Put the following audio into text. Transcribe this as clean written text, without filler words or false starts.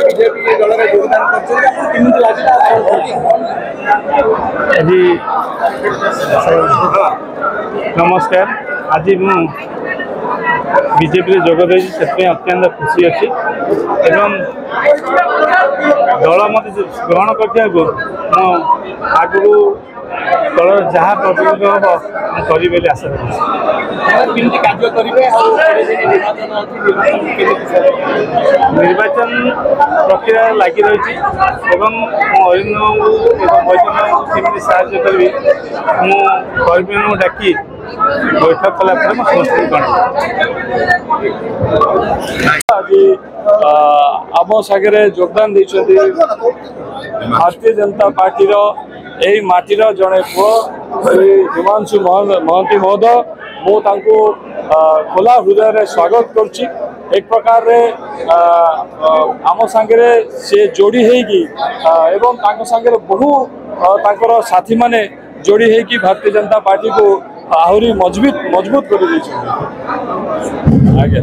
BJP दल में योगदान नमस्कार। आज मु बीजेपी जोगद से अत्यंत खुशी अच्छी एवं दल मत ग्रहण कर दल जहाँ प्रतिनिधि हम करी आशा निर्वाचन प्रक्रिया लगी रही अरविंद साहय करी कर्मी डाकी बैठक कला समस्त आज आम सागर योगदान देते भारतीय जनता पार्टी यही माटीर जड़े पुओ हिमांशु महांती महोदय मुझे खोला हृदय स्वागत करुच्ची। एक प्रकार रे आम सांगे से जोड़ी होगी एवं सांगे बहु साथी माने जोड़ी होगी भारतीय जनता पार्टी को आहरी मजबूत कर आगे।